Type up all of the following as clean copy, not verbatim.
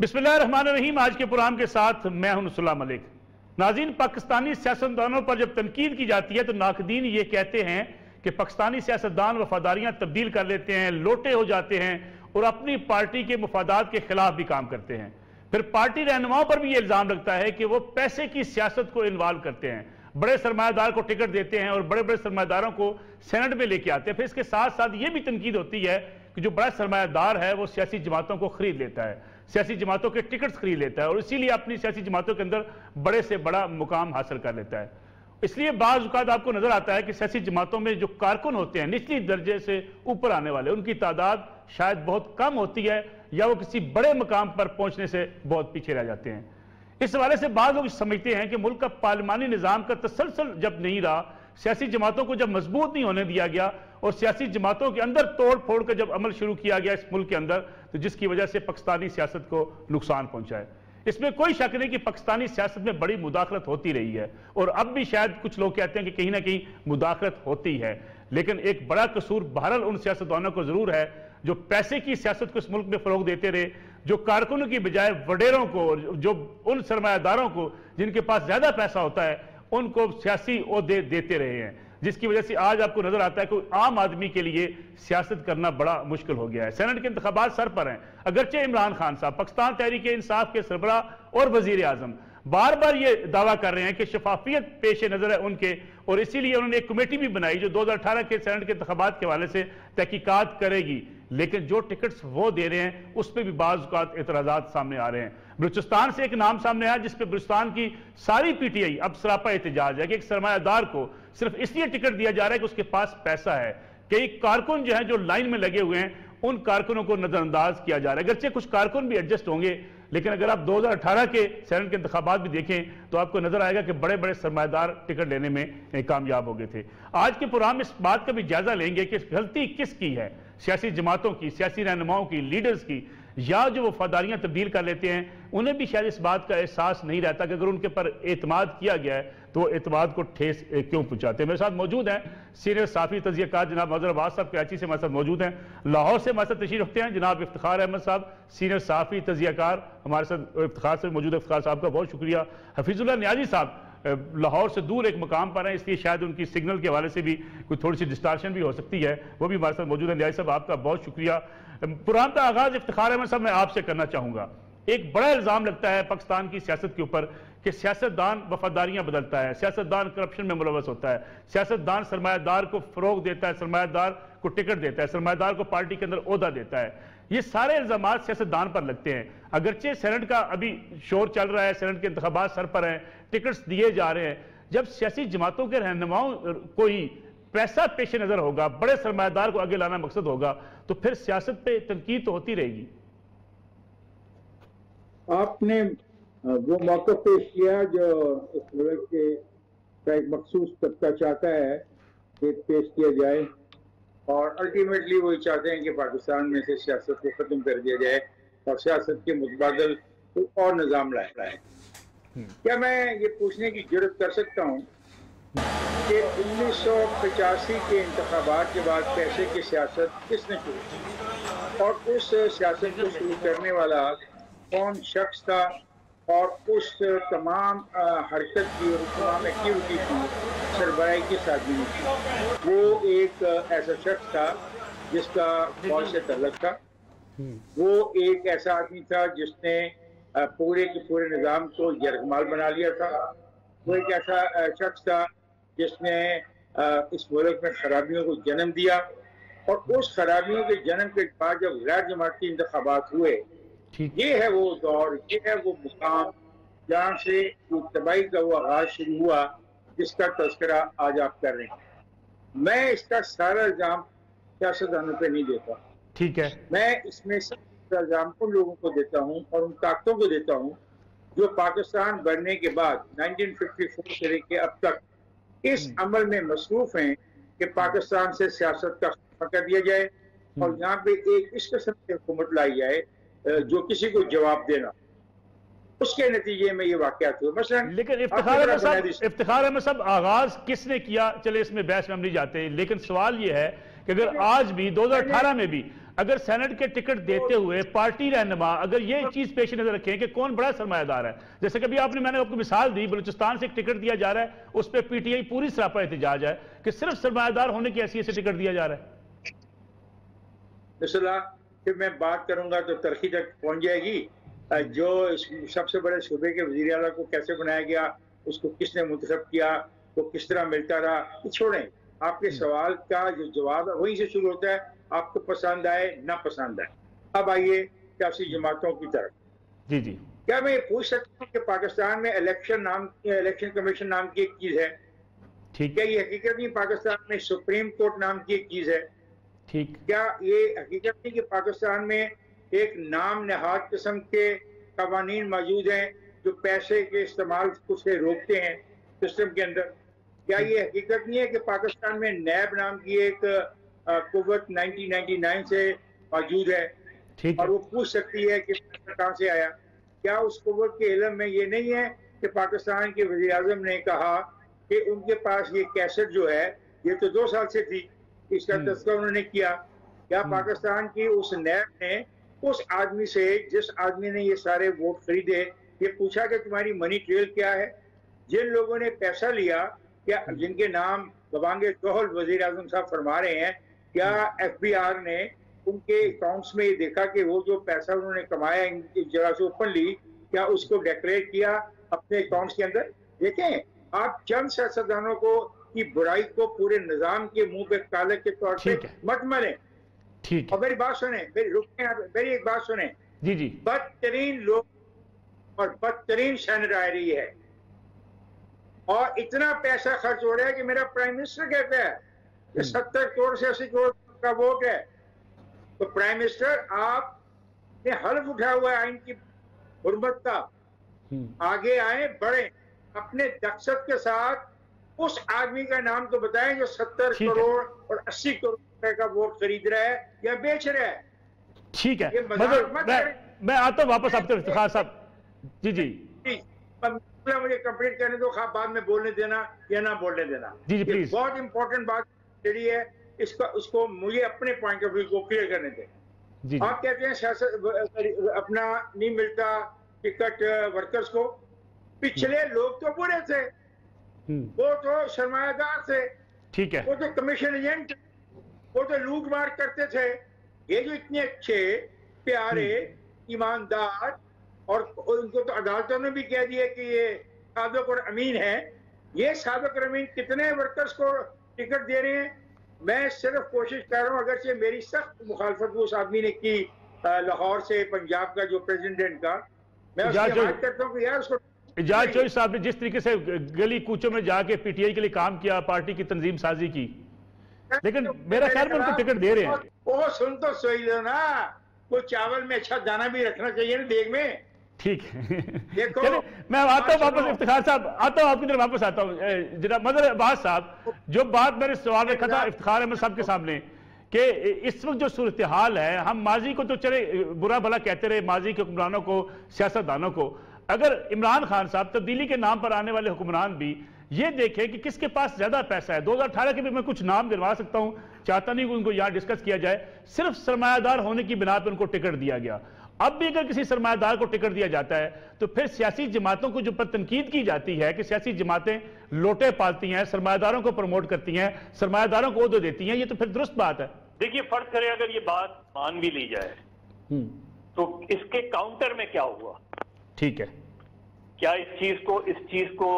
बिस्मिल्लाहिर्रहमानिर्रहीम। आज के प्रोग्राम के साथ मैं हूं नसरुल्लाह मलिक। नाज़रीन, पाकिस्तानी सियासतदानों पर जब तनकीद की जाती है तो नाकदीन ये कहते हैं कि पाकिस्तानी सियासतदान वफादारियां तब्दील कर लेते हैं, लोटे हो जाते हैं और अपनी पार्टी के मुफादात के खिलाफ भी काम करते हैं। फिर पार्टी रहनुमाओं पर भी ये इल्जाम लगता है कि वो पैसे की सियासत को इन्वॉल्व करते हैं, बड़े सरमायादार को टिकट देते हैं और बड़े बड़े सरमायादारों को सेनेट में लेके आते हैं। फिर इसके साथ साथ ये भी तनकीद होती है कि जो बड़ा सरमायादार है वो सियासी जमातों को खरीद लेता है, सियासी जमातों के टिकट्स खरीद लेता है और इसीलिए अपनी सियासी जमातों के अंदर बड़े से बड़ा मुकाम हासिल कर लेता है। इसलिए बाज़ औक़ात आपको नजर आता है कि सियासी जमातों में जो कारकुन होते हैं, निचली दर्जे से ऊपर आने वाले, उनकी तादाद शायद बहुत कम होती है या वो किसी बड़े मुकाम पर पहुंचने से बहुत पीछे रह जाते हैं। इस हवाले से बाद लोग समझते हैं कि मुल्क का पार्लिमानी निज़ाम का तसलसल जब नहीं रहा, सियासी जमातों को जब मजबूत नहीं होने दिया गया और सियासी जमातों के अंदर तोड़ फोड़ का जब अमल शुरू किया गया इस मुल्क के अंदर, तो जिसकी वजह से पाकिस्तानी सियासत को नुकसान पहुंचा है। इसमें कोई शक नहीं कि पाकिस्तानी सियासत में बड़ी मुदाखलत होती रही है और अब भी शायद कुछ लोग कहते हैं कि कहीं ना कहीं मुदाखलत होती है, लेकिन एक बड़ा कसूर बहरहाल उन सियासतदानों को जरूर है जो पैसे की सियासत को इस मुल्क में फरोग देते रहे, जो कारकुनों की बजाय वडेरों को, जो उन सरमायादारों को जिनके पास ज्यादा पैसा होता है, उनको सियासी ओहदे देते रहे हैं, जिसकी वजह से आज आपको नजर आता है कि आम आदमी के लिए सियासत करना बड़ा मुश्किल हो गया है। सेनेट के इंतखाबात सर पर हैं, अगरचे इमरान खान साहब पाकिस्तान तहरीक इंसाफ के सरबराह और वजीर आजम बार बार ये दावा कर रहे हैं कि शफाफियत पेश नजर है उनके, और इसीलिए उन्होंने एक कमेटी भी बनाई जो 2018 के सेनेट के इंतखाबात के हवाले से तहकीकात करेगी, लेकिन जो टिकट्स वो दे रहे हैं उस पर भी बाज़ औक़ात एतराज़ात सामने आ रहे हैं। बलूचिस्तान से एक नाम सामने आया जिसपे बलूचिस्तान की सारी पीटीआई अब सरापा एहतजाज है कि एक सरमायादार को सिर्फ इसलिए टिकट दिया जा रहा है कि उसके पास पैसा है। कई कारकुन जो हैं जो लाइन में लगे हुए हैं, उन कारकुनों को नजरअंदाज किया जा रहा है। अगरचे कुछ कारकुन भी एडजस्ट होंगे, लेकिन अगर आप 2018 के सेनेट के इंतखाबात भी देखें तो आपको नजर आएगा कि बड़े बड़े सरमायादार टिकट लेने में कामयाब हो गए थे। आज के प्रोग्राम में इस बात का भी जायजा लेंगे कि गलती किसकी है, सियासी जमातों की, सियासी रहनुमाओं की, लीडर्स की, या जो वफादारियां तब्दील कर लेते हैं उन्हें भी शायद इस बात का एहसास नहीं रहता कि अगर उनके पर एतमाद किया गया है तो एतमाद को ठेस क्यों पहुंचाते हैं। मेरे साथ मौजूद हैं सीनियर साफी तजियाकार जनाब मजहर अब्बास साहब, कराची से हमारे साथ मौजूद हैं। लाहौर से हमारे साथ तशरीफ रखते हैं जनाब इफ्तिखार अहमद साहब, सीनियर साफी तजियाकार, हमारे साथ इफ्तिखार से मौजूद है। इफ्तिखार साहब का बहुत शुक्रिया। हफीजुल्लाह नियाजी साहब लाहौर से दूर एक मकाम पर है, इसलिए शायद उनकी सिग्नल के हवाले से भी कोई थोड़ी सी डिस्टार्शन भी हो सकती है, वो भी हमारे साथ मौजूद है। नियाजी साहब आपका बहुत शुक्रिया। प्रोग्राम का आगाज इफ्तिखार अहमद साहब मैं आपसे करना चाहूंगा। एक बड़ा इल्जाम लगता है पाकिस्तान की सियासत के ऊपर कि सियासतदान वफादारियां बदलता है, सियासतदान करप्शन में मुलव्वस होता है, सियासतदान सरमायादार को फरोग देता है, सरमायादार को टिकट देता है, सरमायादार को पार्टी के अंदर ओहदा देता है। ये सारे इल्जाम सियासतदान पर लगते हैं। अगरचे सेनेट का अभी शोर चल रहा है, सेनेट के इंतखाबात सर पर हैं, टिकट्स दिए जा रहे हैं, जब सियासी जमातों के रहनुमाओं को ही पैसा पेश नजर होगा, बड़े सरमायादार को आगे लाना मकसद होगा, तो फिर सियासत पे तनकीद तो होती रहेगी। आपने वो मौका पेश किया जो इस मुल्क के एक मखसूस तबका चाहता है कि पेश किया जाए, और अल्टीमेटली वही चाहते हैं कि पाकिस्तान में से सियासत को खत्म कर दिया जाए और सियासत के मुतबादल और निज़ाम लाया है। क्या मैं ये पूछने की जरूरत कर सकता हूँ कि 1985 के इंतखाबात के बाद पैसे की सियासत किसने शुरू की और उस सियासत को शुरू करने वाला कौन शख्स था, और उस तमाम हरकत की और तमाम एक्टिविटी की सरबराही की साजिश थी। वो एक ऐसा शख्स था जिसका फौज से तल्लुक था, वो एक ऐसा आदमी था जिसने पूरे के पूरे निज़ाम को यरगमाल बना लिया था, वो एक ऐसा शख्स था जिसने इस मुल्क में खराबियों को जन्म दिया, और उस खराबियों के जन्म के बाद जब गैर जमाती इंतखाबात हुए, ये है वो दौर, ये है वो मुकाम जहाँ से तबाही का वो आगाज शुरू हुआ जिसका तज़किरा आज आप कर रहे हैं। मैं इसका सारा इल्जाम सियासतदानों पे नहीं देता, ठीक है, मैं इसमें सब इल्जाम उन लोगों को देता हूँ और उन ताकतों को देता हूँ जो पाकिस्तान बनने के बाद 1954 से लेकर अब तक इस अमल में मसरूफ हैं कि पाकिस्तान से सियासत का खात्मा कर दिया जाए और यहाँ पे एक इस किस्म की हुकूमत लाई जाए जो किसी को जवाब देना, उसके नतीजे में ये वाकयात हुए। मसलन लेकिन इफ्तिखार अहमद साहब आगाज किसने किया, चले इसमें बहस में हम नहीं जाते, लेकिन सवाल ये है कि अगर आज भी 2018 में भी अगर सेनेट के टिकट देते हुए पार्टी रहनुमा अगर ये चीज पेश नजर रखें कि कौन बड़ा सरमायादार है, जैसे कभी मैंने आपको मिसाल दी, बलूचिस्तान से एक टिकट दिया जा रहा है, उस पर पीटीआई पूरी सरापा एहतजाज है कि सिर्फ सरमायादार होने की हैसियत से टिकट दिया जा रहा है। फिर मैं बात करूंगा तो तरक्की तक पहुंच जाएगी। जो सबसे बड़े सूबे के वजीर आला को कैसे बनाया गया, उसको किसने मुंतखब किया, वो किस तरह मिलता रहा, छोड़ें। आपके सवाल का जो जवाब है वहीं से शुरू होता है, आपको पसंद आए ना पसंद आए। अब आइए सियासी जमातों की तरफ। जी जी, क्या मैं ये पूछ सकता हूँ कि पाकिस्तान में इलेक्शन कमीशन नाम की एक चीज है, ठीक, क्या ये हकीकत नहीं पाकिस्तान में सुप्रीम कोर्ट नाम की एक चीज है? ठीक, क्या ये हकीकत नहीं कि पाकिस्तान में एक नाम नहाद किस्म के कवानीन मौजूद हैं जो पैसे के इस्तेमाल को से रोकते हैं सिस्टम के अंदर? क्या ये हकीकत नहीं है कि पाकिस्तान में नैब नाम की एक कुव्वत 1999 से मौजूद है और वो पूछ सकती है कि कहाँ से आया? क्या उस कुव्वत के इल्म में ये नहीं है कि पाकिस्तान के वज़ीर आज़म ने कहा कि उनके पास ये कैसेट जो है ये तो 2 साल से थी, इसका तस्करा उन्होंने किया? क्या पाकिस्तान की उस नैब ने उस आदमी से, जिस आदमी ने ये सारे वोट खरीदे, ये पूछा कि तुम्हारी मनी ट्रेल क्या है? जिन लोगों ने पैसा लिया, क्या जिनके नाम गवांगे जोहल वजीर आजम साहब फरमा रहे हैं, क्या FBI ने उनके अकाउंट्स में ये देखा कि वो जो पैसा उन्होंने कमाया इस जगह से ओपनली, क्या उसको डेकोरेट किया अपने अकाउंट्स के अंदर? देखें, आप चंद सियासतदानों को की बुराई को पूरे निजाम के मुंह पे काले के तौर पे मत मरें। ठीक, और मेरी बात सुने, मेरी एक बात सुने। जी जी, बदतरीन लोग और बदतरीन सेनेट आ रही है और इतना पैसा खर्च हो रहा है कि मेरा प्राइम मिनिस्टर कहता है कि 70 करोड़ से 80 करोड़ का वोट है। तो प्राइम मिनिस्टर आपने हल्फ उठाया हुआ है आइन की हुर्मत का, आगे आए, बढ़े, अपने दक्षत के साथ उस आदमी का नाम तो बताएं जो 70 करोड़ और 80 करोड़ रुपए का वोट खरीद रहा है या बेच रहा है। ठीक है, मैं आता हूं वापस आपके इफ्तिखार साहब। जी जी, मुझे कंप्लीट करने दो, बाद में बोलने देना या ना बोलने देना। जी जी, प्लीज। बहुत इंपॉर्टेंट बात है, उसको मुझे अपने पॉइंट ऑफ व्यू को क्लियर करने दें। आप कहते हैं सियासत अपना नहीं मिलता टिकट वर्कर्स को, पिछले लोग तो बुरे थे, वो तो सरमायादार थे, ठीक है, वो तो कमीशन एजेंट, वो तो लूट मार करते थे। ये जो इतने अच्छे प्यारे ईमानदार, और उनको तो अदालतों ने भी कह दिया कि ये सादिक और अमीन है, ये सादिक और अमीन कितने वर्कर्स को टिकट दे रहे हैं? मैं सिर्फ कोशिश कर रहा हूँ, अगर से मेरी सख्त मुखालफत उस आदमी ने की लाहौर से पंजाब का जो प्रेसिडेंट का, मैं उसकी बात करता हूँ कि यार उसको इजाज चोई साहब ने जिस तरीके से गली कूचों में जाके पीटीआई के लिए काम किया, पार्टी की तंजीम साजी की, लेकिन मेरा ख्याल में उनको टिकट दे रहे हैं। वो सुन तो सही लो ना, वो चावल में अच्छा दाना भी रखना चाहिए ना देग में। ठीक है, देखो मैं आता हूँ वापस, इफ्तिखार साहब आता हूँ आपकी तरफ वापस आता हूँ। जनाब मदर अब्बास साहब, जो बात मैंने सवाल रखा था इफ्तिखार अहमद साहब के सामने कि इस वक्त जो सूरत हाल है, हम माजी को तो चले बुरा भला कहते रहे, माजी के हुक्मरानों को, सियासतदानों को, अगर इमरान खान साहब तब्दीली के नाम पर आने वाले हुक्मरान भी ये देखें कि किसके पास ज्यादा पैसा है। 2018 के भी मैं कुछ नाम गिनवा सकता हूं, चाहता नहीं कि उनको यहां डिस्कस किया जाए, सिर्फ सरमायादार होने की बिना पर उनको टिकट दिया गया। अब भी अगर किसी सरमायादार को टिकट दिया जाता है तो फिर सियासी जमातों को जो पर तनकीद की जाती है कि सियासी जमातें लोटे पालती हैं, सरमायादारों को प्रमोट करती हैं, सरमायादारों को ओहदे देती हैं, ये तो फिर दुरुस्त बात है। देखिए, फर्ज करें अगर ये बात मान भी ली जाए तो इसके काउंटर में क्या हुआ? ठीक है, क्या इस चीज को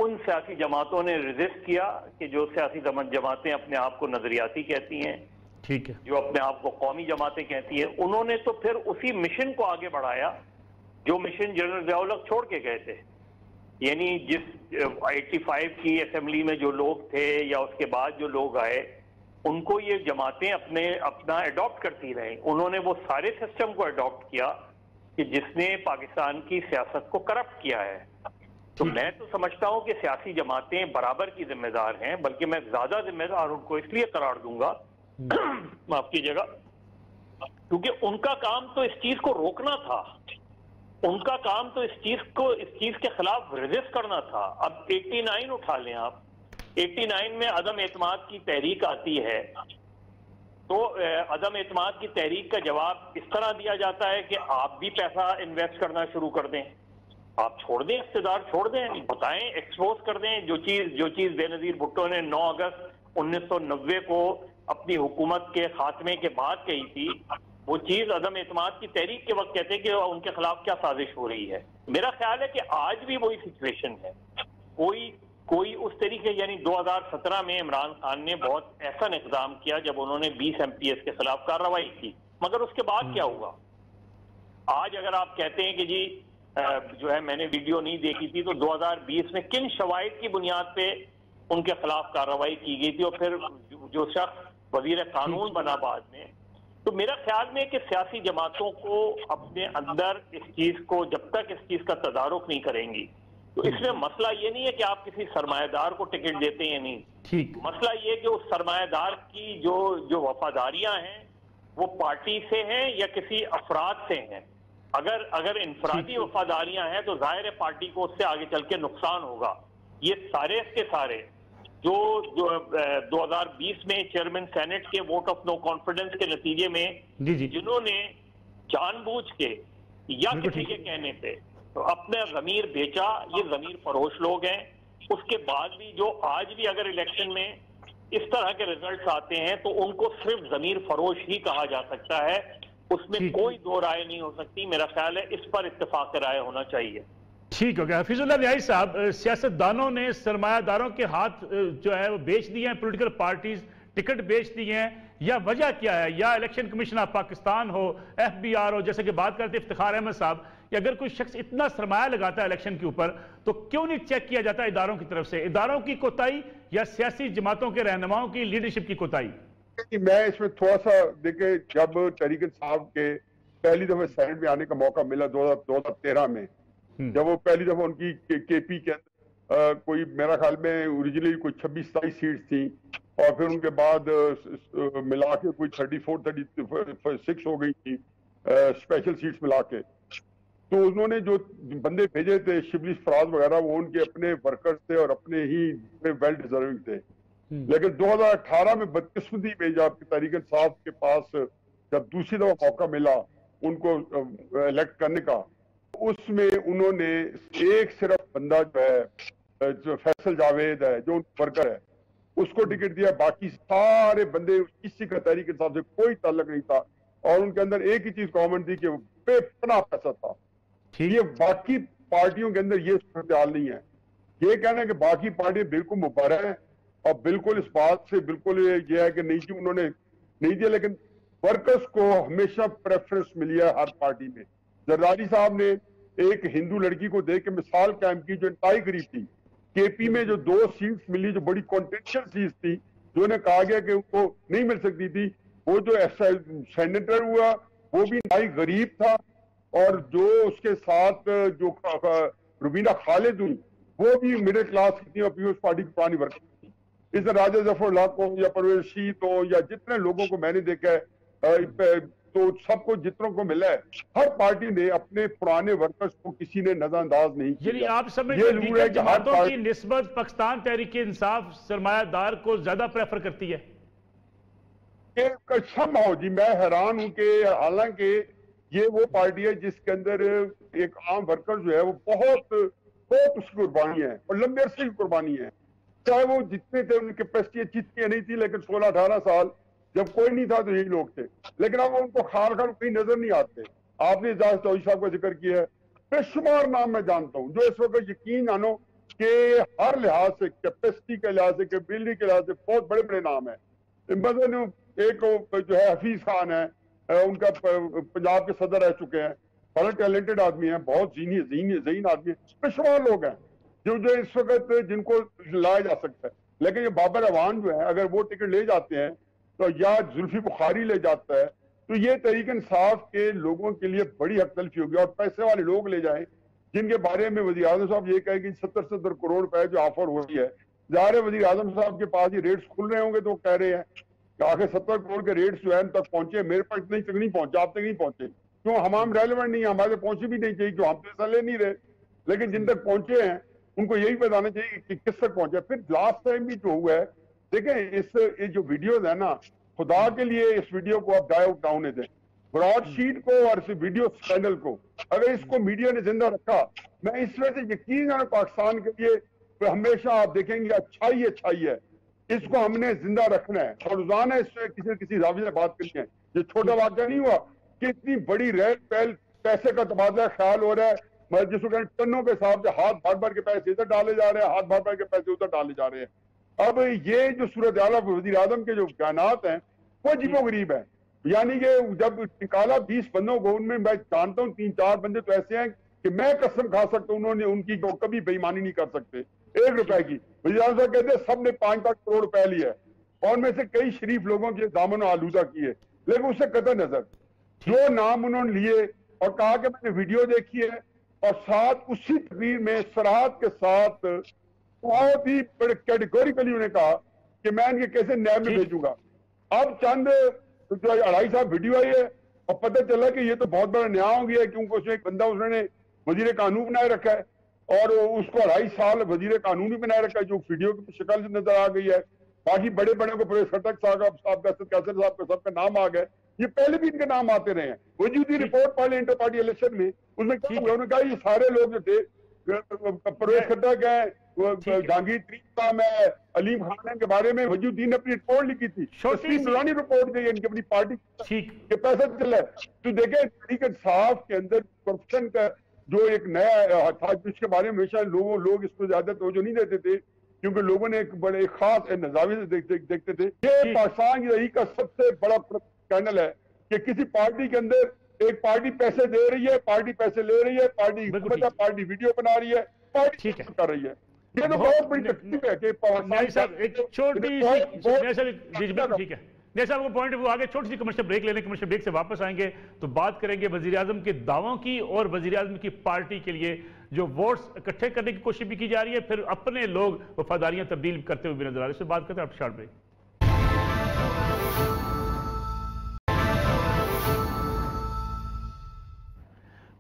उन सियासी जमातों ने रेजिस्ट किया कि जो सियासी जमातें अपने आप को नजरियाती कहती हैं, ठीक है, जो अपने आप को कौमी जमातें कहती हैं, उन्होंने तो फिर उसी मिशन को आगे बढ़ाया जो मिशन जनरल ज़िया-उल-हक छोड़ के गए थे। यानी जिस 85 की असेंबली में जो लोग थे या उसके बाद जो लोग आए, उनको ये जमातें अपना अडॉप्ट करती रहीं। उन्होंने वो सारे सिस्टम को अडॉप्ट किया कि जिसने पाकिस्तान की सियासत को करप्ट किया है। तो मैं तो समझता हूं कि सियासी जमातें बराबर की जिम्मेदार हैं, बल्कि मैं ज्यादा जिम्मेदार उनको इसलिए करार दूंगा, माफ कीजिएगा, क्योंकि उनका काम तो इस चीज को रोकना था, उनका काम तो इस चीज के खिलाफ रेजिस्ट करना था। अब 89 उठा लें आप, 89 में अदम एतमाद की तहरीक आती है, तो अदम एतमाद की तहरीक का जवाब इस तरह दिया जाता है कि आप भी पैसा इन्वेस्ट करना शुरू कर दें, आप छोड़ दें, इख्तिदार छोड़ दें, बताएं, एक्सपोज कर दें। जो चीज बेनजीर भुट्टो ने 9 अगस्त 1990 को अपनी हुकूमत के खात्मे के बाद कही थी, वो चीज अदम एतमाद की तहरीक के वक्त कहते हैं कि उनके खिलाफ क्या साजिश हो रही है। मेरा ख्याल है कि आज भी वही सिचुएशन है। कोई उस तरीके, यानी 2017 में इमरान खान ने बहुत ऐसा इक़दाम किया जब उन्होंने 20 MPs के खिलाफ कार्रवाई की, मगर उसके बाद क्या हुआ? आज अगर आप कहते हैं कि जी जो है मैंने वीडियो नहीं देखी थी, तो 2020 में किन शवाहिद की बुनियाद पे उनके खिलाफ कार्रवाई की गई थी और फिर जो शख्स वजीर कानून बना बाद में। तो मेरा ख्याल में कि सियासी जमातों को अपने अंदर इस चीज को, जब तक इस चीज का तदारुक नहीं करेंगी, तो इसमें मसला ये नहीं है कि आप किसी सरमायादार को टिकट देते हैं या नहीं, ठीक, मसला ये कि उस सरमायादार की जो वफादारियां हैं वो पार्टी से हैं या किसी अफराद से हैं। अगर इनफरादी वफादारियां हैं तो जाहिर है पार्टी को उससे आगे चल के नुकसान होगा। ये सारे के सारे जो 2020 में चेयरमैन सेनेट के वोट ऑफ नो कॉन्फिडेंस के नतीजे में जिन्होंने जानबूझ के या किसी के कहने पे तो अपना ज़मीर बेचा, ये ज़मीर फरोश लोग हैं। उसके बाद भी जो आज भी अगर इलेक्शन में इस तरह के रिजल्ट्स आते हैं तो उनको सिर्फ ज़मीर फरोश ही कहा जा सकता है, उसमें कोई दो राय नहीं हो सकती। मेरा ख्याल है इस पर इत्तेफाक राय होना चाहिए। ठीक हो गया। हफीजुल्लाह न्याई साहब, सियासतदानों ने सरमायादारों के हाथ जो है वो बेच दिए हैं, पॉलिटिकल पार्टीज टिकट बेच दिए हैं, या वजह क्या है? या इलेक्शन कमीशन ऑफ पाकिस्तान हो, FBR हो, जैसे कि बात करते इफ्तिखार अहमद साहब, कि अगर कोई शख्स इतना सरमाया लगाता है इलेक्शन के ऊपर तो क्यों नहीं चेक किया जाता इदारों की तरफ से? इदारों की कोताही या सियासी जमातों के रहनुमाओं की लीडरशिप की कोताही? मैं इसमें थोड़ा सा देखे, जब तरीक़त साहब के पहली दफा सेनेट में आने का मौका मिला 2013 में, जब वो पहली दफा उनकी KP के कोई मेरा ख्याल में ओरिजिनली कोई 26-27 सीट थी और फिर उनके बाद मिला के कोई 34-36 हो गई थी स्पेशल सीट्स मिला के। तो उन्होंने जो बंदे भेजे थे शिबली फराज वगैरह, वो उनके अपने वर्कर्स थे और अपने ही वेल डिजर्विंग थे। लेकिन 2018 में बदकिस्मती में जब तरीक़त साहब के पास जब दूसरी दफा मौका मिला उनको इलेक्ट करने का, उसमें उन्होंने एक सिर्फ बंदा जो है जो फैसल जावेद है, जो वर्कर है, उसको टिकट दिया। बाकी सारे बंदे किसी का तरीक़त साहब से कोई ताल्लुक नहीं था और उनके अंदर एक ही चीज कॉमन थी कि बेपनाह पैसा था। ये बाकी पार्टियों के अंदर ये सूरत-ए-हाल नहीं है। ये कहना है कि बाकी पार्टियां बिल्कुल मुबारक है और बिल्कुल इस बात से बिल्कुल ये है कि नहीं जी उन्होंने नहीं दिया, लेकिन वर्कर्स को हमेशा प्रेफरेंस मिली है हर पार्टी में। जरदारी साहब ने एक हिंदू लड़की को देख के मिसाल कायम की जो इंतहाई गरीब थी। KP में जो 2 सीट्स मिली जो बड़ी कॉन्टेंशियल सीट थी, जो उन्हें कहा गया कि उनको नहीं मिल सकती थी, वो जो सेनेटर हुआ वो भी इंतहाई गरीब था और जो उसके साथ जो रुबीना खालिद हुई वो भी मिडिल क्लास की थी और पीपल्स पार्टी की पुरानी वर्कर थी। इस राजा जफर को या परवेज रशीद हो या जितने लोगों को मैंने देखा है तो सबको जितनों को मिला है, हर पार्टी ने अपने पुराने वर्कर्स को किसी ने नजरअंदाज नहीं किया। आप समझते हैं जमातों की निस्बत पाकिस्तान तहरीक इंसाफ सरमायादार को ज्यादा प्रेफर करती है? संभव जी, मैं हैरान हूं कि हालांकि ये वो पार्टी है जिसके अंदर एक आम वर्कर जो है वो बहुत उसकी कुर्बानी है और लंबे अरसे की कुर्बानी है। चाहे वो जितने थे उनकी कैपेसिटी जितनी नहीं थी, लेकिन 16-18 साल जब कोई नहीं था तो यही लोग थे, लेकिन अब उनको खार कहीं नजर नहीं आते। आपने इजाज चौधरी साहब का जिक्र किया है, बेशुमार नाम मैं जानता हूँ जो इस वक्त यकीन मानो कि हर लिहाज से, कैपेसिटी के लिहाज से, कैपेबिलिटी के लिहाज से बहुत बड़े बड़े नाम है। एक जो है हफीज खान है, उनका पंजाब के सदर रह चुके हैं, बड़े टैलेंटेड आदमी हैं, बहुत ज़हीन आदमी है। बेशुमार लोग हैं जो इस वक्त जिनको लाया जा सकता है। लेकिन ये बाबर अवान जो है अगर वो टिकट ले जाते हैं तो या जुल्फी बुखारी ले जाता है तो ये तहरीक इंसाफ के लोगों के लिए बड़ी हकतलफी होगी। और पैसे वाले लोग ले जाएं जिनके बारे में वज़ीर आज़म साहब ये कहे कि 70 करोड़ रुपए जो ऑफर हो रही है, ज़ाहिर है वज़ीर आज़म साहब के पास ये रेट्स खुल रहे होंगे तो कह रहे हैं कि आखिर 70 करोड़ के रेट्स जो है तक पहुंचे, मेरे पास इतने तक नहीं पहुंचे, आप तक नहीं पहुंचे, क्यों? हम रेलिवेंट नहीं है, हमारे पहुंचे भी नहीं चाहिए, क्यों? हम तो हिस्सा ले नहीं रहे। लेकिन जिन तक पहुंचे हैं उनको यही बताना चाहिए कि किस तक पहुंचे। फिर लास्ट टाइम भी जो हुआ है, देखें ये जो वीडियोज है ना, खुदा के लिए इस वीडियो को आप डाउन होने दें, ब्रॉडशीट को और इस वीडियो स्कैंडल को। अगर इसको मीडिया ने जिंदा रखा, मैं इस वजह से यकीन है पाकिस्तान के लिए तो हमेशा आप देखेंगे अच्छाई अच्छाई है, इसको हमने जिंदा रखना है। और रोजाना इससे किसी न किसी रावी से बात करनी है। ये छोटा वाक्य नहीं हुआ कि इतनी बड़ी रेल पहल पैसे का तबादला ख्याल हो रहा है, मतलब जिसको कहते टनों के हिसाब से हाथ भर भर के पैसे इधर डाले जा रहे हैं, हाथ भर भर के पैसे उधर डाले जा रहे हैं। अब ये जो सूरत हाल वज़ीर आज़म के जो बयानात हैं वो अजीबोगरीब है। यानी कि जब निकाला 20 बंदों को, उनमें मैं जानता हूँ 3-4 बंदे तो ऐसे हैं कि मैं कसम खा सकता हूँ उन्होंने उनकी तो कभी बेईमानी नहीं कर सकते 1 रुपए की। वज़ीर आज़म साहब कहते हैं सब ने 5-5 करोड़ रुपए लिए है और उनमें से कई शरीफ लोगों के दामन आलूदा किए, लेकिन उससे कतई नजर जो नाम उन्होंने लिए और कहा कि मैंने वीडियो देखी है और साथ उसी तस्वीर में सराहत के साथ बहुत ही बड़े कैटेगोरिकली उन्होंने कहा कि मैं इनके कैसे न्याय में भेजूंगा। अब चंद जो 2.5 साल वीडियो आई है और पता चला कि ये तो बहुत बड़ा न्याय हो गया, क्योंकि उसमें एक बंदा उन्होंने वजीर कानून बनाए रखा है और उसको 2.5 साल वजीर कानून भी बनाए रखा है, जो वीडियो की शक्ल से नजर आ गई है। बाकी बड़े बड़े को प्रेस खटक साहब कैसर साहब का सबका नाम आ गए, ये पहले भी इनके नाम आते रहे हैं। वजूदी report party inter party election में उसमें क्या हुआ, उन्होंने कहा ये सारे लोग जो थे परवेज खट्टक है, जहांगीर तरीक साहब है, अलीम खान के बारे में वजूद्दीन ने अपनी रिपोर्ट लिखी थी, पुरानी रिपोर्ट गई इनकी अपनी पार्टी के पैसा चला है। तो देखें तहरीक इंसाफ के अंदर करप्शन का जो एक नया था जिसके बारे में हमेशा लोग इसको ज्यादा तवज्जो नहीं देते थे, क्योंकि लोगों ने एक बड़े खास नजारे से देखते थे। ये पाकिस्तान की तहरीक का सबसे बड़ा स्कैंडल है कि किसी पार्टी के अंदर एक पार्टी पैसे दे रही है, पार्टी पैसे ले रही है, पार्टी वीडियो बना रही है, पार्टी कर रही है। ये तो बहुत बड़ी तकलीफ है कि एक छोटी ठीक है जैसा आपको पॉइंट वो आगे छोटी सी कमर्शियल ब्रेक लेने, कमर्शियल ब्रेक से वापस आएंगे तो बात करेंगे वजीर आजम के दावों की और वजीर आजम की पार्टी के लिए जो वोट्स इकट्ठे करने की कोशिश भी की जा रही है, फिर अपने लोग वफादारियां तब्दील करते हुए भी नजर आ रहे हैं। बात करते हैं आप शॉर्ट ब्रेक।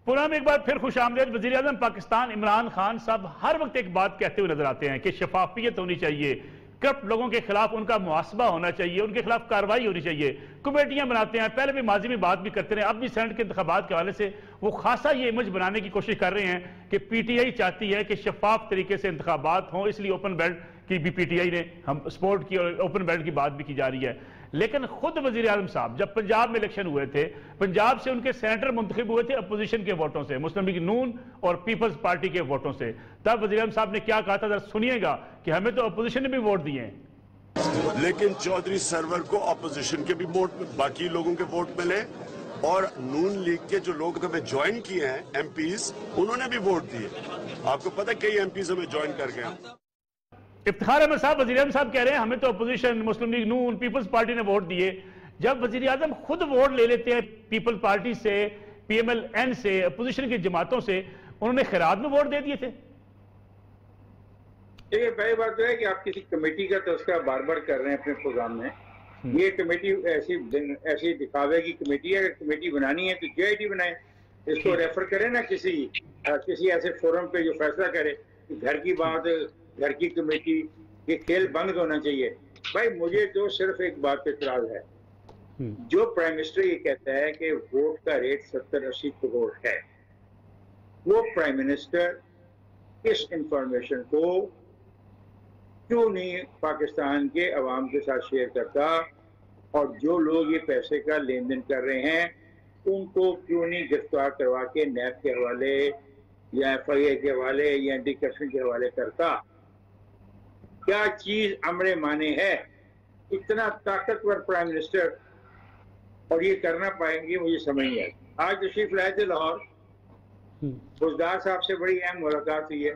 पुनः में एक बार फिर खुश आमदेद। वजीर आजम पाकिस्तान इमरान खान साहब हर वक्त एक बात कहते हुए नजर आते हैं कि शफाफियत होनी चाहिए, करप्ट लोगों के खिलाफ उनका मुहासबा होना चाहिए, उनके खिलाफ कार्रवाई होनी चाहिए, कमेटियां बनाते हैं। पहले भी माजी में बात भी करते रहे, अब भी सेनेट के इंतखाबात के हवाले से वो खासा ये इमेज बनाने की कोशिश कर रहे हैं कि पीटीआई चाहती है कि शफाफ तरीके से इंतखाबात हों, इसलिए ओपन बेल्ट की भी पीटीआई ने हम सपोर्ट की और ओपन बेल्ट की बात भी की जा रही है। लेकिन खुद वजीर आजम साहब जब पंजाब में इलेक्शन हुए थे, पंजाब से उनके सेनेटर मुंतखब हुए थे अपोजिशन के वोटों से, मुस्लिम लीग नून और पीपल्स पार्टी के वोटों से। तब वजीर आजम साहब ने क्या कहा था, जरा सुनिएगा कि हमें तो अपोजिशन ने भी वोट दिए हैं, लेकिन चौधरी सरवर को अपोजिशन के भी वोट, बाकी लोगों के वोट मिले और नून लीग के जो लोग हमें ज्वाइन किए हैं एमपीज, उन्होंने भी वोट दिए। आपको पता है कई एमपीज हमें ज्वाइन कर गए। इफ्तिखार अहमद साहब वजीर आजम साहब कह रहे हैं हमें तो अपोजिशन, मुस्लिम लीग नून, पीपल्स पार्टी ने वोट दिए। जब वजीर आजम खुद वोट ले लेते हैं पीपल्स पार्टी से, पीएमएल-एन से, अपोजिशन की जमातों से, उन्होंने खैरात में वोट दे दिए थे। देखिए पहली बात तो है कि आप किसी कमेटी का तस्करा बार बार कर रहे हैं अपने प्रोग्राम में। ये कमेटी ऐसी दिखावे की कमेटी है, अगर कमेटी बनानी है तो जेआईटी बनाए, इसको रेफर करें ना किसी ऐसे फोरम पे जो फैसला करे कि घर की बात, घर की कमेटी, ये खेल बंद होना चाहिए। भाई मुझे तो सिर्फ एक बात पे इतराज है, जो प्राइम मिनिस्टर ये कहता है कि वोट का रेट 70-80 करोड़ है, वो प्राइम मिनिस्टर इस इंफॉर्मेशन को क्यों नहीं पाकिस्तान के अवाम के साथ शेयर करता, और जो लोग ये पैसे का लेन देन कर रहे हैं उनको क्यों नहीं गिरफ्तार करवा के नैब के हवाले या एफआईए के हवाले या एंटी करप्शन के हवाले करता। क्या चीज अमरे माने है, इतना ताकतवर प्राइम मिनिस्टर और ये करना पाएंगे, मुझे समझ नहीं आता। आज तशरीफ लाए थे लाहौर, फौजदार साहब से बड़ी अहम मुलाकात हुई है।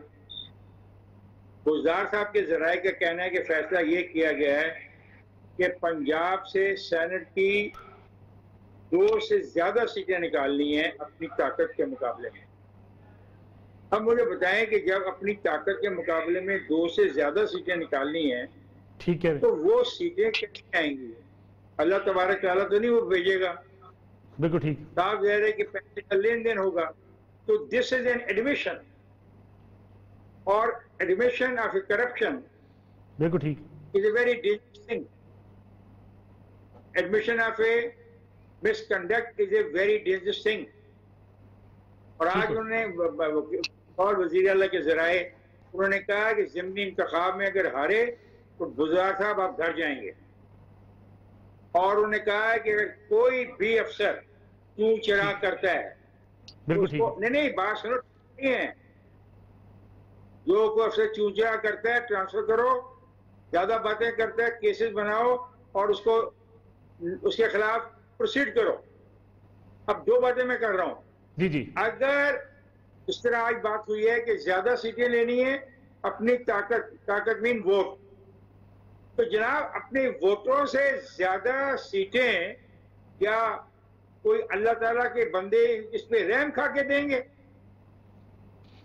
फौजदार साहब के जराये का कहना है कि फैसला ये किया गया है कि पंजाब से सेनेट की 2 से ज्यादा सीटें निकालनी है अपनी ताकत के मुकाबले में। अब मुझे बताएं कि जब अपनी ताकत के मुकाबले में 2 से ज्यादा सीटें निकालनी है, ठीक है, तो वो सीटें कैसे आएंगी? अल्लाह तबारक तआला तो नहीं वो भेजेगा। बिल्कुल ठीक, साफ ज़ाहिर है कि पैसे का लेन देन होगा। तो दिस इज एन एडमिशन, और एडमिशन ऑफ करप्शन बिल्कुल ठीक is a very dangerous thing. Admission of A misconduct is a very dangerous thing. और आज उन्होंने और वज़ीर आला के ज़राए उन्होंने कहा कि ज़िमनी इंतखाब में अगर हारे तो गुज़ार साहब आप घर जाएंगे। और उन्होंने कहा कि अगर कोई भी अफसर चूं चरा करता है बिल्कुल उसको नहीं बात सुनो नहीं है, जो कोई अफसर चूं चरा करता है ट्रांसफर करो, ज्यादा बातें करता है केसेस बनाओ और उसको उसके खिलाफ प्रोसीड करो। अब 2 बातें मैं कर रहा हूं। जी जी, अगर इस तरह आज बात हुई है कि ज्यादा सीटें लेनी है, अपनी ताकत मीन वोट, तो जनाब अपने वोटों से ज्यादा सीटें क्या कोई अल्लाह ताला के बंदे इस पे रहम खा के देंगे?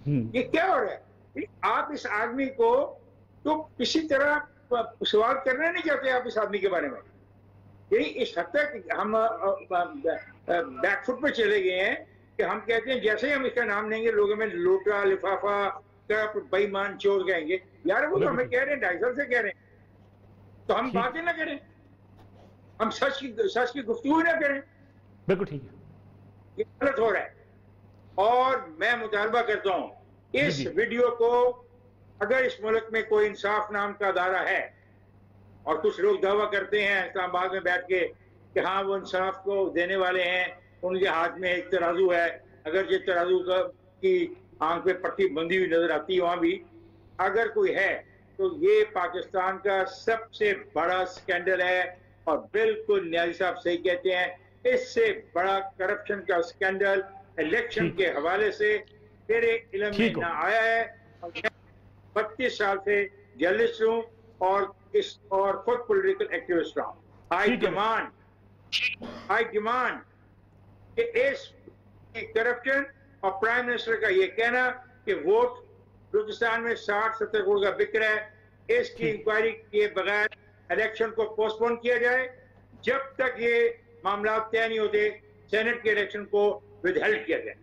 ये क्या हो रहा है? आप इस आदमी को तो किसी तरह सवाल करना नहीं चाहते आप इस आदमी के बारे में। यही इस हद तक हम बैकफुट पे चले गए हैं कि हम कहते हैं जैसे ही हम इसका नाम लेंगे लोगों में लोटा लिफाफा बेईमान चोर कहेंगे। यार वो तो हमें कह रहे हैं 2.5 साल से कह रहे हैं, तो हम बातें ना करें, हम सच की गुफ्तगू ना करें। बिल्कुल ठीक है, ये गलत हो रहा है। और मैं मुतालबा करता हूं इस वीडियो को, अगर इस मुल्क में कोई इंसाफ नाम का अदारा है और कुछ लोग दावा करते हैं इस्लामाबाद में बैठ के कि हाँ वो इंसाफ को देने वाले हैं, उनके हाथ में एक तराजू है, अगर ये तराजू की आंख पे पट्टी बंधी हुई नजर आती है वहां भी अगर कोई है, तो ये पाकिस्तान का सबसे बड़ा स्कैंडल है। और बिल्कुल न्याजी साहब सही कहते हैं, इससे बड़ा करप्शन का स्कैंडल इलेक्शन के हवाले से मेरे इल्म में ना आया है। और 32 साल से जर्नलिस्ट हूँ और खुद पॉलिटिकल एक्टिविस्ट रहा हूँ। आई डिमांड कि इस करप्शन और प्राइम मिनिस्टर का ये कहना कि वोट बलूचिस्तान में 60-70 करोड़ का बिक रहा है, इसकी इंक्वायरी किए बगैर इलेक्शन को पोस्टपोन किया जाए जब तक ये मामला तय नहीं होते, सेनेट के इलेक्शन को विदहेल्ड किया जाए।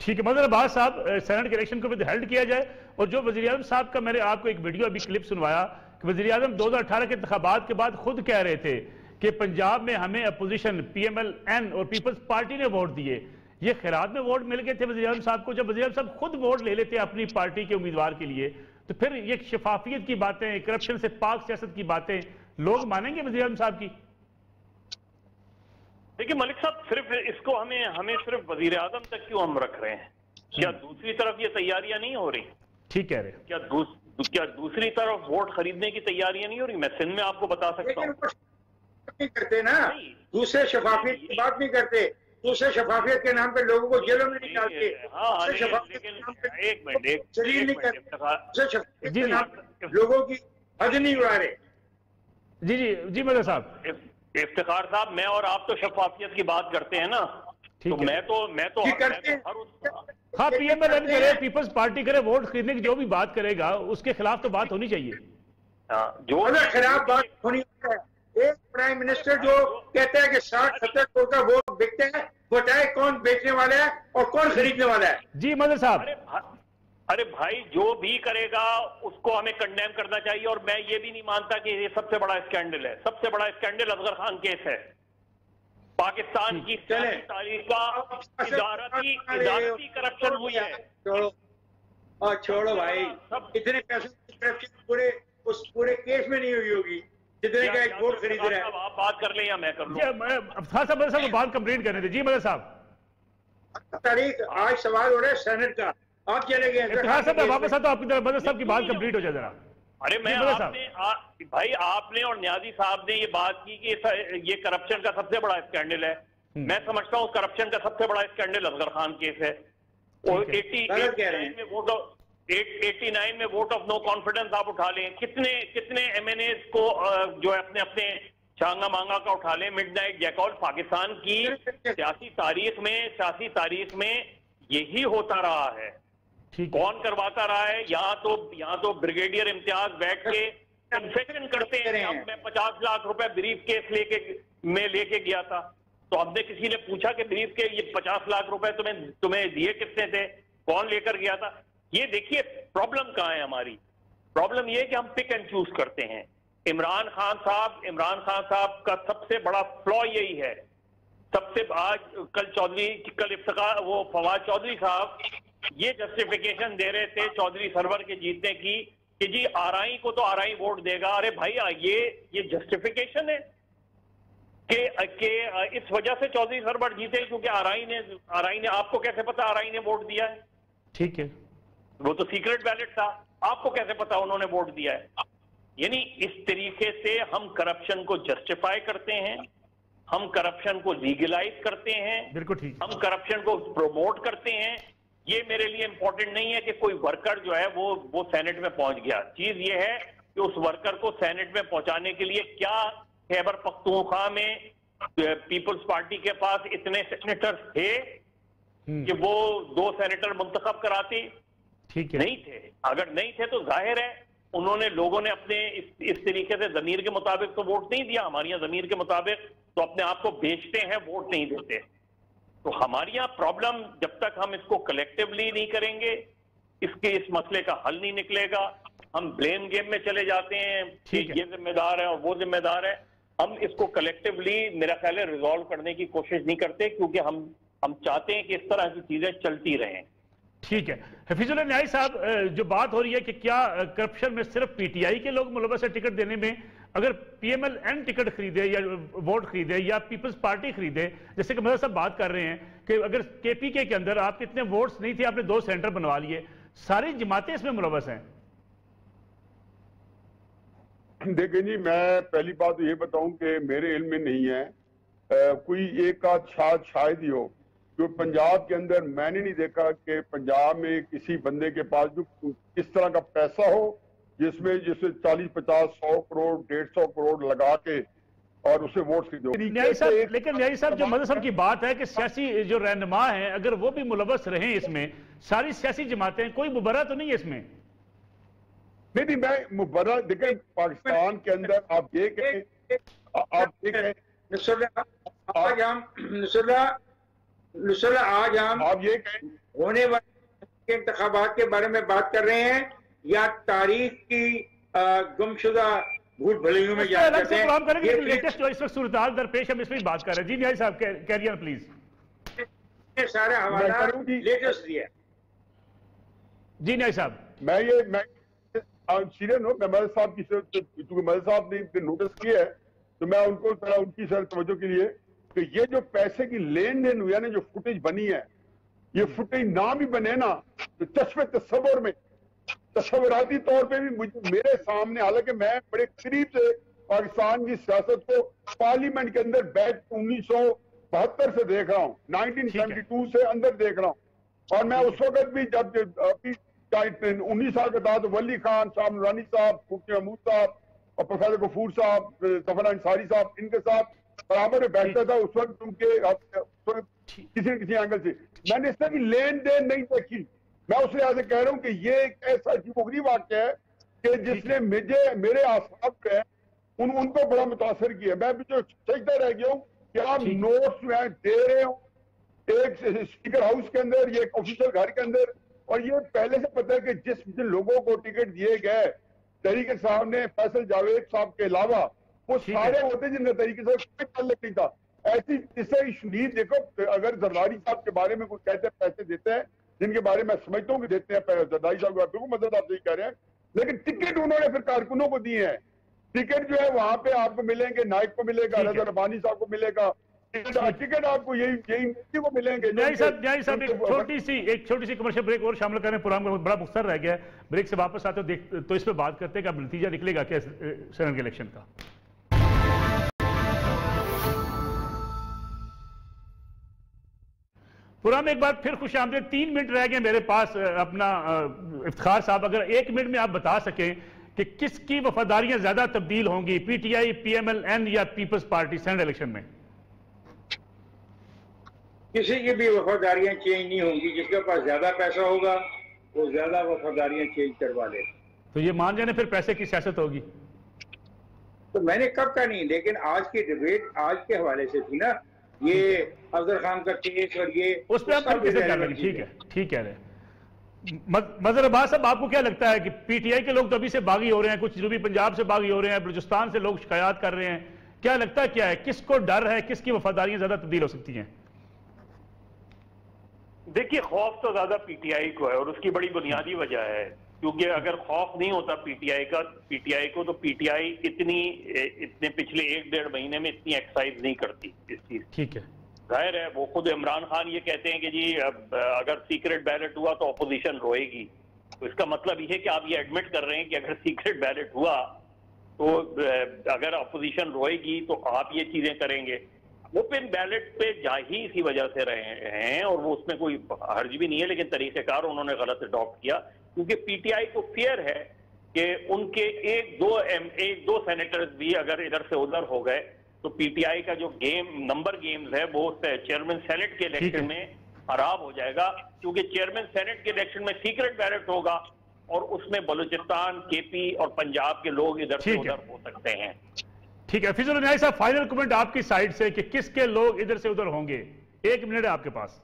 ठीक है मदर अब्बास साहब, सेनेट के इलेक्शन को विदहेल्ड किया जाए। और जो वज़ीर आज़म साहब का मैंने आपको एक वीडियो अभी क्लिप सुनवाया कि वज़ीर आज़म 2018 के इंतखाबात के बाद खुद कह रहे थे कि पंजाब में हमें अपोजिशन PMLN और पीपल्स पार्टी ने वोट दिए। ये खैरात में वोट मिल गए थे वज़ीर आज़म साहब को। जब वज़ीर आज़म साहब खुद वोट ले लेते हैं अपनी पार्टी के उम्मीदवार के लिए, तो फिर ये शफाफियत की बातें, करप्शन से पाक सियासत की बातें लोग मानेंगे वज़ीर आज़म साहब की? देखिए मलिक साहब, सिर्फ इसको हमें सिर्फ वज़ीर आज़म तक क्यों हम रख रहे हैं? क्या दूसरी तरफ ये तैयारियां नहीं हो रही? ठीक कह रहे हैं। क्या दूसरी तरफ वोट खरीदने की तैयारियां नहीं हो रही? मैं सिंध में आपको बता सकता हूँ। नहीं करते ना, दूसरे शफाफियत की बात नहीं करते, दूसरे शफाफियत के नाम पे लोगों को जेलों में नहीं डालते। लोगों की हद नहीं उड़ा रहे। जी जी जी मदर साहब, इफ्तिखार साहब, मैं और आप तो शफाफियत की बात करते हैं ना, तो मैं तो हाँ PMLN करे, पीपल्स पार्टी करे, वोट खरीदने की जो भी बात करेगा उसके खिलाफ तो बात होनी चाहिए। जो खिलाफ बात होनी है। एक प्राइम मिनिस्टर जो कहता है कि 60-70 करोड़ का वोट बिकते हैं, बताए कौन बेचने वाला है और कौन खरीदने वाला है? जी मदर साहब, अरे भाई, जो भी करेगा उसको हमें कंडेम करना चाहिए। और मैं ये भी नहीं मानता कि ये सबसे बड़ा स्कैंडल है। सबसे बड़ा स्कैंडल असगर खान केस है। पाकिस्तान की तारीख का इदारती करप्शन हुई है। छोड़ो भाई, इतने पैसे की करप्शन पूरे केस में नहीं हुई होगी जितने का एक वोट खरीद रहा है। आप बात कर लें या मैं कर लूं? साहब बात कंप्लीट करने थे। जी मदर साहब, तारीख आज सवाल हो रहा है सेनेट का, आप चले गए वापस आता आपकी तरफ। मदर साहब की बात कंप्लीट हो जाए जरा। अरे भाई आपने और न्याजी साहब ने ये बात की कि ये करप्शन का सबसे बड़ा स्कैंडल है। मैं समझता हूँ करप्शन का सबसे बड़ा स्कैंडल असगर खान केस है। और 89 में वोट ऑफ नो कॉन्फिडेंस आप उठा लें, कितने MNAs को जो है अपने चांगा मांगा का उठा लें। मिडनाइट जैकॉल पाकिस्तान की सियासी तारीख में यही होता रहा है। कौन करवाता रहा है? यहाँ तो ब्रिगेडियर इम्तियाज बैठ के कन्फेशन करते हैं। अब मैं 50 लाख रुपए ब्रीफ केस लेके गया था, तो हमने किसी ने पूछा कि ब्रीफ के ये 50 लाख रुपए तुम्हें दिए किसने थे, कौन लेकर गया था? ये देखिए प्रॉब्लम कहाँ है हमारी। प्रॉब्लम ये है कि हम पिक एंड चूज करते हैं। इमरान खान साहब का सबसे बड़ा फ्लॉ यही है। सबसे आज कल इफ्तिखार वो फवाद चौधरी साहब ये जस्टिफिकेशन दे रहे थे चौधरी सरवर के जीतने की कि जी आरआई को तो आरआई वोट देगा। अरे भाई ये जस्टिफिकेशन है कि इस वजह से चौधरी सरवर जीते क्योंकि आरआई ने आपको कैसे पता आरआई ने वोट दिया है? ठीक है, वो तो सीक्रेट बैलेट था, आपको कैसे पता उन्होंने वोट दिया है? यानी इस तरीके से हम करप्शन को जस्टिफाई करते हैं, हम करप्शन को लीगलाइज करते हैं, बिल्कुल ठीक, हम करप्शन को प्रमोट करते हैं। ये मेरे लिए इंपॉर्टेंट नहीं है कि कोई वर्कर जो है वो सेनेट में पहुंच गया। चीज ये है कि उस वर्कर को सेनेट में पहुंचाने के लिए क्या खैबर पख्तूनख्वा में पीपल्स पार्टी के पास इतने सेनेटर थे कि वो 2 सेनेटर मुंतखब कराती? ठीक है, नहीं थे। अगर नहीं थे तो जाहिर है उन्होंने लोगों ने अपने इस तरीके से जमीर के मुताबिक तो वोट नहीं दिया। हमारे यहाँ जमीर के मुताबिक तो अपने आप को बेचते हैं, वोट नहीं देते। तो हमारे यहाँ प्रॉब्लम जब तक हम इसको कलेक्टिवली नहीं करेंगे, इस मसले का हल नहीं निकलेगा। हम ब्लेम गेम में चले जाते हैं कि ये जिम्मेदार है और वो जिम्मेदार है। हम इसको कलेक्टिवली मेरा ख्याल है रिजॉल्व करने की कोशिश नहीं करते क्योंकि हम चाहते हैं कि इस तरह की चीजें चलती रहें। ठीक है। हफीजुल्लाह न्याई साहब, जो बात हो रही है कि क्या करप्शन में सिर्फ पीटीआई के लोग मुलव्वस है टिकट देने में? अगर पीएमएल-एन टिकट खरीदे या वोट खरीदे या पीपल्स पार्टी खरीदे, जैसे कि मदर साहब बात कर रहे हैं कि अगर केपीके के अंदर आपके इतने वोट्स नहीं थे, आपने 2 सेंटर बनवा लिए, सारी जमातें इसमें मुलव्वस हैं? देखिए जी, मैं पहली बात तो ये बताऊं कि मेरे इल्म में नहीं है, कोई एक आध शायद ही हो। जो पंजाब के अंदर मैंने नहीं देखा कि पंजाब में किसी बंदे के पास जो इस तरह का पैसा हो जिसमें 40, 50, 100 करोड़ 150 करोड़ लगा के और उसे वोट खरीदो। न्याई साहब, लेकिन न्याई साहब, जो मदर साहब की बात है कि सियासी जो रहनुमा हैं अगर वो भी मुलव्वस रहे इसमें, सारी सियासी जमातें, कोई मुबर्रा तो नहीं है इसमें? नहीं, मैं मुबर्रा देखें, पाकिस्तान के अंदर आप ये कहें आज हम आप ये कहें होने वाले इंतखाबात के बारे में बात कर रहे हैं या तारीख की गुमशुदा भूल भुलैयों में जा करते हैं? ये लेटेस्ट जो इस वक्त सूरत-ए-हाल दरपेश हम इसमें बात कर रहे हैं। जी न्याई साहब, कैरी ऑन प्लीज। सारा हवाला लेटेस्ट दिया। जी न्याई साहब, मैं सीरियस हूँ। मैं मदर साहब की, क्योंकि मदर साहब ने नोटिस किया है तो मैं उनको थोड़ा उनकी सर तवज्जो के लिए कि ये जो पैसे की लेन देन हुई है ना, जो फुटेज बनी है, ये फुटेज ना भी बने ना तो चश्मे तस्वुर में, तस्वुराती तौर पे भी मेरे सामने, हालांकि मैं बड़े करीब से पाकिस्तान की सियासत को पार्लियामेंट के अंदर बैठ 1972 से देख रहा हूँ, 1972 से अंदर देख रहा हूँ। और मैं उस वक्त भी जब 19 साल के बाद वली खान, शाह नूरानी साहब, मुफ्ती महमूद साहब और प्रोफेसर गफूर साहब, सफर अंसारी साहब, इनके साथ बराबर में बैठता था। उस वक्त उनके किसी न किसी एंगल से मैंने इस तरह की लेन देन नहीं देखी। मैं उस लिहाज से कह रहा हूँ कि ये एक ऐसा अजीबोगरीब वाक़या है कि जिसने मेरे आसाब पे उनको बड़ा मुतासर किया। मैं भी जो सोचता रह गया हूँ कि आप नोट्स में दे रहे हो एक स्पीकर हाउस के अंदर, ये एक ऑफिशियल घर के अंदर, और ये पहले से पता है कि जिन लोगों को टिकट दिए गए तहरीक साहब ने, फैसल जावेद साहब के अलावा, वो सारे होते जिनका तरीके से कोई ताल्लुक नहीं था। ऐसी इससे शदीद देखो, अगर जरदारी साहब के बारे में कोई कहते हैं पैसे देते हैं, जिनके बारे में समझता हूँ कि देते हैं, जरदारी साहब बिल्कुल मदद आप सही कह रहे हैं, लेकिन टिकट उन्होंने फिर कारकुनों को दिए हैं। टिकट जो है वहां पे आपको मिलेंगे, नाइक को मिलेगा, रजा रब्बानी साहब को मिलेगा, टिकट आपको यही को मिलेंगे। न्याई साहब, एक छोटी सी कमर्शियल ब्रेक और शामिल करें, प्रोग्राम का बड़ा मुख्तर रह गया है। ब्रेक से वापस आते तो इस पर बात करते हैं कि अब नतीजा निकलेगा क्या सेनेट के इलेक्शन का। प्रोग्राम एक बार फिर खुश आमदीद। 3 मिनट रह गए मेरे पास। अपना इफ्तिखार साहब, अगर 1 मिनट में आप बता सकें कि किसकी वफादारियां ज्यादा तब्दील होंगी, पीटीआई, पीएमएल-एन या पीपल्स पार्टी सेनेट इलेक्शन में? किसी की भी वफादारियां चेंज नहीं होंगी। जिसके पास ज्यादा पैसा होगा वो ज्यादा वफादारियां चेंज करवा ले। तो ये मान जाने फिर पैसे की सियासत होगी। तो मैंने कब का नहीं, लेकिन आज की डिबेट आज के हवाले से थी ना, ये अफजल खान का केस और ये उस पर आप किसे कर रहे हैं? ठीक है, ठीक कह रहे हैं। मजहर अब्बास साहब, आपको क्या लगता है कि पीटीआई के लोग तो अभी से बागी हो रहे हैं, कुछ जनूबी पंजाब से बागी हो रहे हैं, बलूचिस्तान से लोग शिकायत कर रहे हैं, क्या लगता है क्या है, किसको डर है, किसकी वफादारियां ज्यादा तब्दील हो सकती हैं? देखिए, खौफ तो ज्यादा पीटीआई को है और उसकी बड़ी बुनियादी वजह है, क्योंकि अगर खौफ नहीं होता पीटीआई को तो पीटीआई इतने पिछले 1-1.5 महीने में इतनी एक्सरसाइज नहीं करती इस चीज। ठीक है, जाहिर है वो खुद इमरान खान ये कहते हैं कि जी अगर सीक्रेट बैलेट हुआ तो अपोजिशन रोएगी, तो इसका मतलब ये है कि आप ये एडमिट कर रहे हैं कि अगर सीक्रेट बैलेट हुआ तो अगर अपोजिशन रोएगी तो आप ये चीजें करेंगे। ओपन बैलेट पे जा ही इसी वजह से रहे हैं और वो उसमें कोई हर्ज भी नहीं है, लेकिन तरीकेकार उन्होंने गलत अडॉप्ट किया, क्योंकि पीटीआई को फियर है कि उनके एक दो सेनेटर्स भी अगर इधर से उधर हो गए तो पीटीआई का जो नंबर गेम्स है वो चेयरमैन सेनेट के इलेक्शन में खराब हो जाएगा, क्योंकि चेयरमैन सेनेट के इलेक्शन में सीक्रेट बैलेट होगा और उसमें बलूचिस्तान, केपी और पंजाब के लोग इधर से उधर हो सकते हैं। ठीक है, फिजल न्याय साहब, फाइनल कमेंट आपकी साइड से कि किसके लोग इधर से उधर होंगे, 1 मिनट है आपके पास।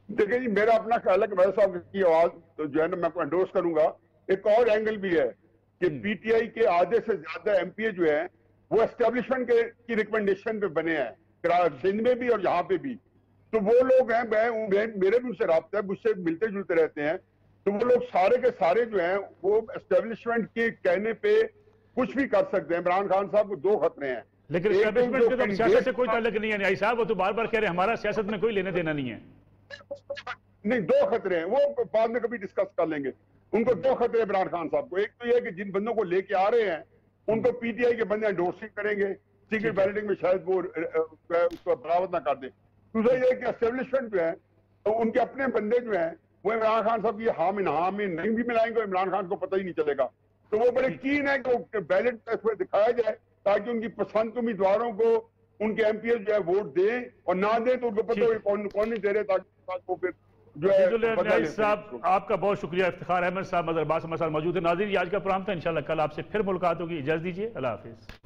देखिए जी, मेरा अपना ख्याल है कि वैसा साहब की आवाज तो जो है ना मैं एंडोर्स करूंगा। एक और एंगल भी है कि पीटीआई के आधे से ज्यादा एमपीए जो है वो एस्टेब्लिशमेंट की रिकमेंडेशन पे बने हैं, सिंध में भी और यहाँ पे भी। तो वो लोग हैं, मेरे भी उनसे राब्ता है, मुझसे मिलते जुलते रहते हैं, तो वो लोग सारे के सारे जो हैं वो एस्टेब्लिशमेंट के कहने पे कुछ भी कर सकते हैं। इमरान खान साहब को 2 खतरे हैं, लेकिन एस्टेब्लिशमेंट के तो सियासत से कोई ताल्लुक नहीं है न्याय साहब, वो तो बार बार कह रहे हैं हमारा सियासत में कोई लेने देना नहीं है। नहीं, 2 खतरे हैं, वो बाद में कभी डिस्कस कर लेंगे। उनको 2 खतरे इमरान खान साहब को, एक तो ये कि जिन बंदों को लेके आ रहे हैं उनको पीटीआई के बंदे एंडोर्सिंग करेंगे, सीक्रेट बैलेटिंग में शायद वो उसको बराबर ना कर दे। दूसरा ये कि एस्टेब्लिशमेंट जो है तो उनके अपने बंदे जो हैं वो इमरान खान साहब की हाँ में नहीं भी मिलाएंगे, इमरान खान को पता ही नहीं चलेगा। तो वो बड़े कीन है कि वो बैलेट दिखाया जाए ताकि उनकी पसंद के उम्मीदवारों को उनके एमपीएस जो है वोट दें, और ना दें तो उनको पता हो कौन नहीं दे रहे, ताकि वो फिर जो है। साहब आपका बहुत शुक्रिया। इफ्तिखार अहमद साहब मजहर अब्बास हमारे साथ मौजूद है। नाज़रीन, आज का प्रोग्राम था, इंशाल्लाह कल आपसे फिर मुलाकात होगी। इजाजत दीजिए, अल्लाह हाफिज।